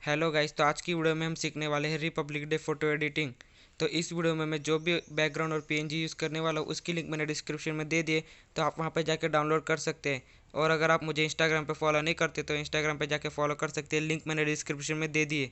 Hello guys, तो आज की वीडियो में हम सीखने वाले हैं रिपब्लिक डे फोटो एडिटिंग। तो इस वीडियो में मैं जो भी बैकग्राउंड और पीएनजी यूज़ करने वाला हूँ उसकी लिंक मैंने डिस्क्रिप्शन में दे दिए, तो आप वहाँ पे जाके डाउनलोड कर सकते हैं। और अगर आप मुझे इंस्टाग्राम पे फॉलो नहीं करते तो इंस्टाग्राम पे जाके फॉलो कर सकते हैं, लिंक मैंने डिस्क्रिप्शन में दे दिए।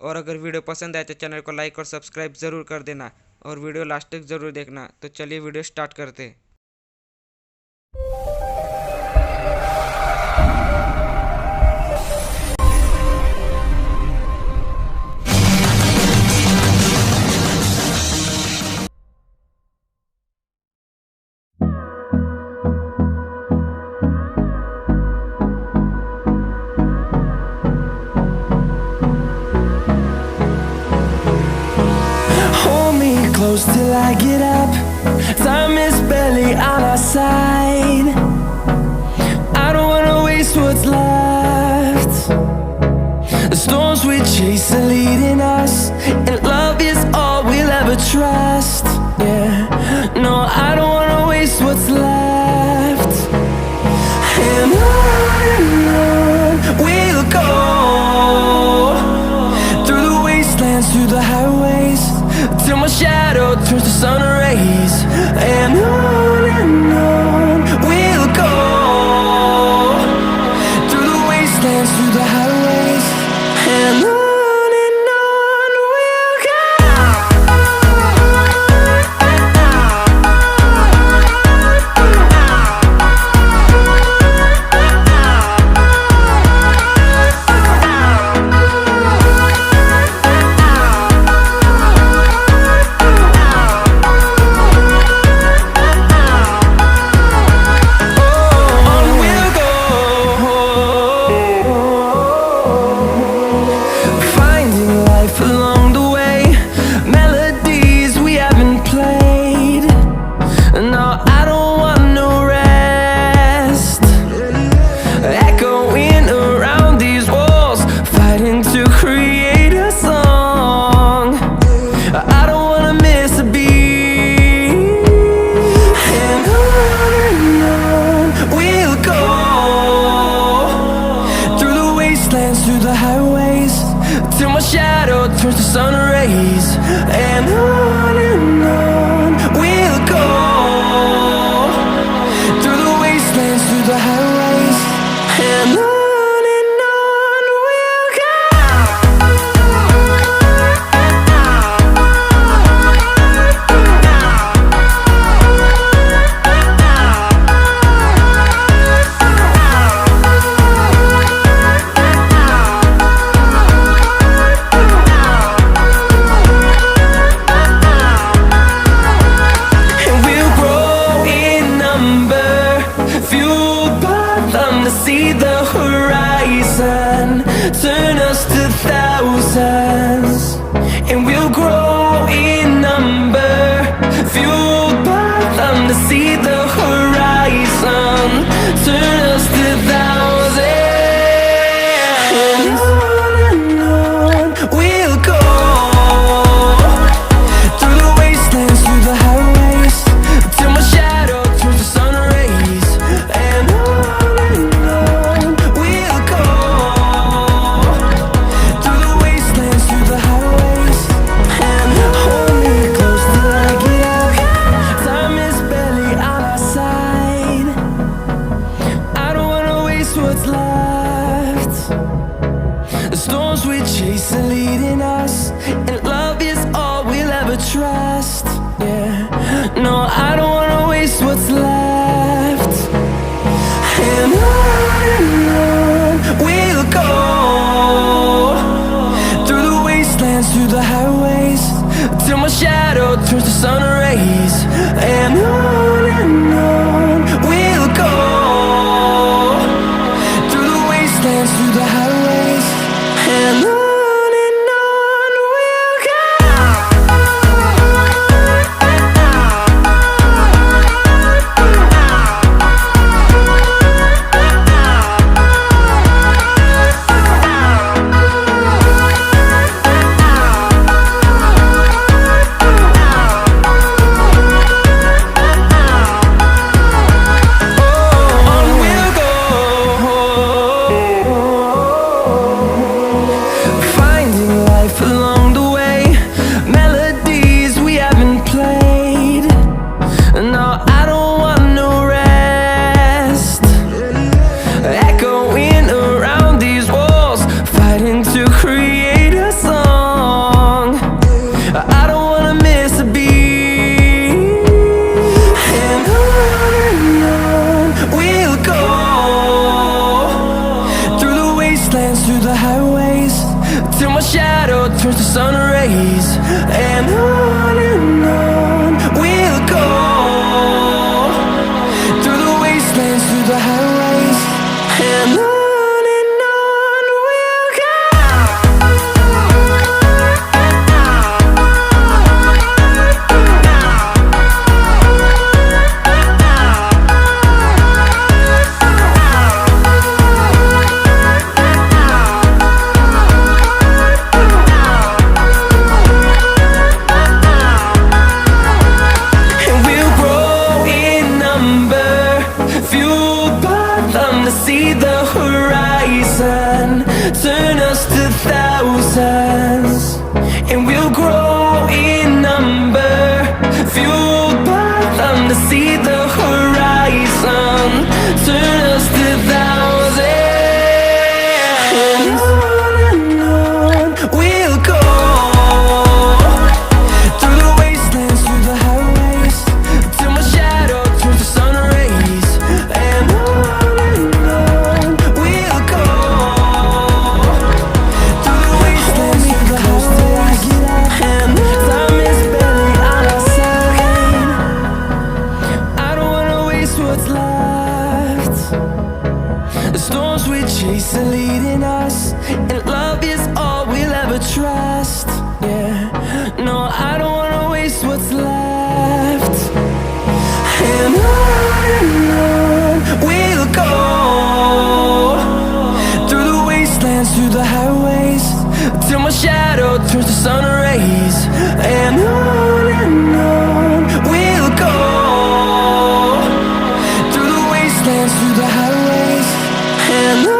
और अगर वीडियो पसंद आए तो चैनल को लाइक और सब्सक्राइब ज़रूर कर देना और वीडियो लास्ट तक ज़रूर देखना। तो चलिए वीडियो स्टार्ट करते हैं। Hold me close till I get up. Time is barely on our side. I don't wanna waste what's left. The storms we chase are leading us, and love is all we'll ever trust. Yeah, no, I don't wanna waste what's left. And on we'll go, through the wastelands, through the highways, till my shadow turns to sun rays. And on we'll go, through the wastelands, through the highways, and on we'll go. Along the way, melodies we haven't played. No, I don't want no rest. Echoing around these walls, fighting to create a song. I don't wanna miss a beat. And on we'll go, through the wastelands, through the highways, till my shadow turns to sun rays. And on we'll go, through the wastelands, through the highways, and on we'll go. And we'll grow in number, fueled by them to see the horizon, turn us to thousands. And we'll grow in number, fueled by them to see the horizon, turn us to thousands. And on we'll go, through the wastelands, through the highways, till my shadow turns to sun rays. And on we'll go, through the wastelands, through the highways, and hold me close till I get up. Time is barely on our side. I don't wanna waste what's left. The storms we chase are leading us, and love is all we'll ever trust. Yeah, no, I don't wanna waste what's left. And on we'll go, through the wastelands, through the highways, till my shadow turns to sun rays. And on we'll go, through the wastelands, through the highways, and on we'll go. highways till my shadow turns to sun rays. And on we'll go through the wastelands, through the highways, and on we'll go. See the horizon turn us to thousands, and we'll grow in number, fueled by them. To see the horizon turn us to thousands, and on we'll go through the wastelands, through the highways, till my shadow turns to sun rays. And chase are leading us, and love is all we'll ever trust. Yeah, no, I don't wanna waste what's left. And on we'll go through the wastelands, through the highways, till my shadow turns to sun rays. And on we'll go through the wastelands, through the highways, and on.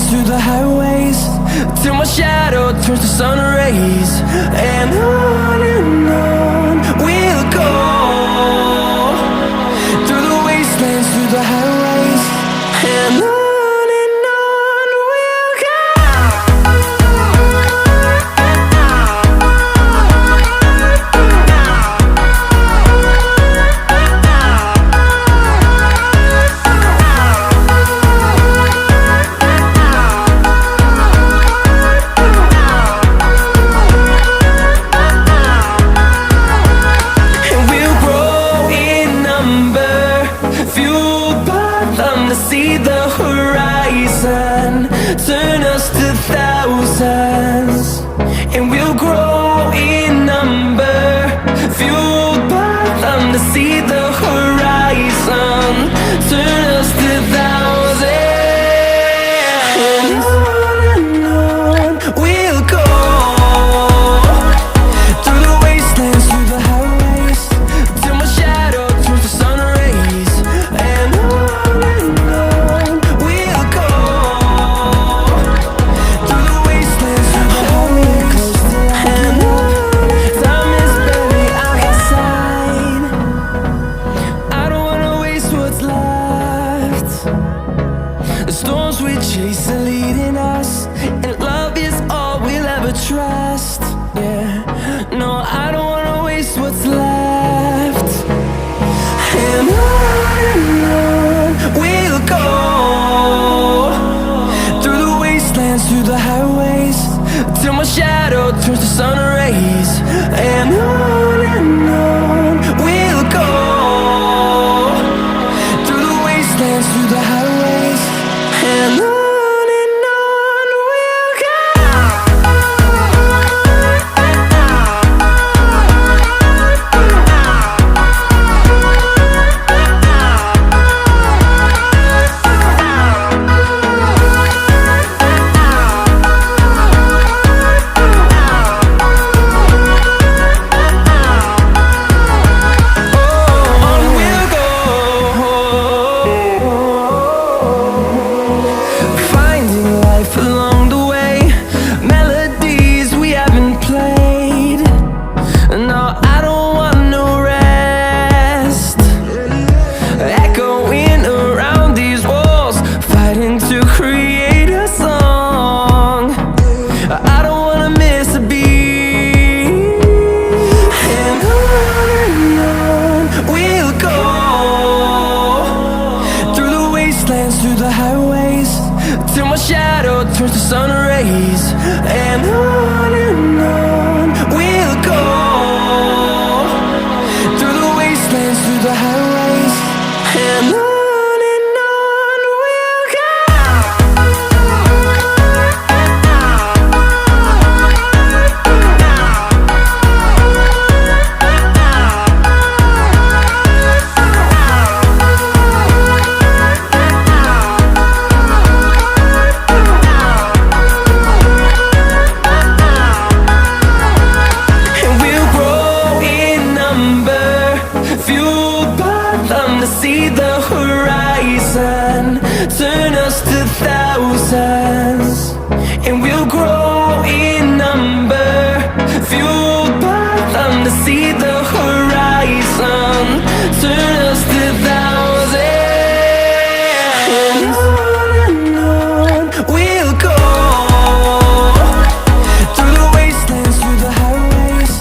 Through the highways till my shadow turns to sun rays. And on we'll go through the wastelands, through the highways, and on we'll go. To see the horizon turn us to thousands, and we'll grow in number, fueled by them. To see the horizon turn us to thousands, and on we'll go through the wastelands, through the highways, till my shadow turns to sun rays. And chase are leading us, and love is all we'll ever trust. Yeah, no, I don't wanna waste what's left. And on we'll go through the wastelands, through the highways, till my shadow turns to sun rays. And on we'll go through the wastelands, through the highways, and on we'll go. turns to sun rays, and on we'll go, through the wastelands, through the highways, and on we'll go. And we'll grow in number, fueled by them to see the horizon, turn us to thousands. And we'll grow in number, fueled by them to see the horizon, turn us to thousands. And on we'll go, through the wastelands, through the highways,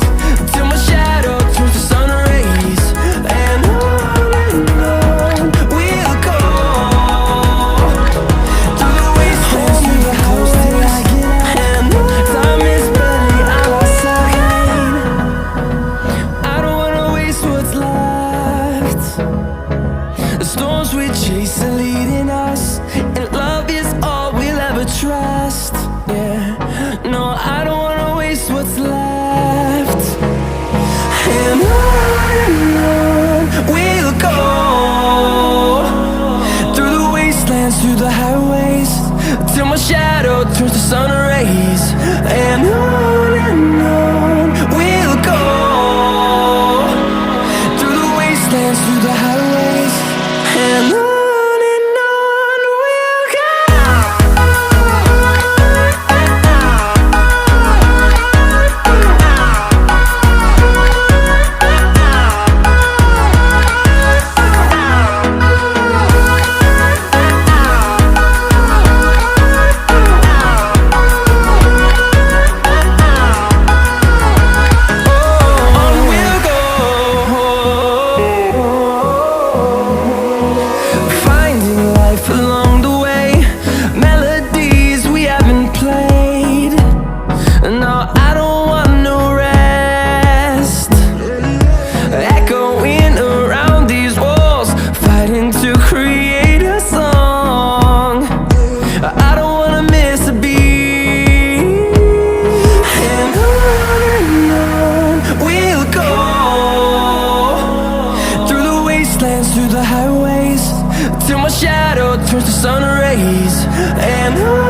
till my shadow turns to sun rays, and on we'll go, through the wastelands, through the highways, and time is barely on our side. I don't wanna waste what's left. The storms we chase are leading us, and love is all we'll ever trust. Yeah, no, I don't wanna waste what's left. And on we'll go, through the wastelands, through the highways, till my shadow turns to sun rays, and on we'll go, through the wastelands, through the highways, and on we'll go. On we'll go, finding life along the way, melodies we haven't played. No, I don't want no rest, echoing around these walls, fighting to create a song. I don't wanna miss a beat. And on we'll go, through the wastelands, through the highways, till my shadow turns to sun rays, and on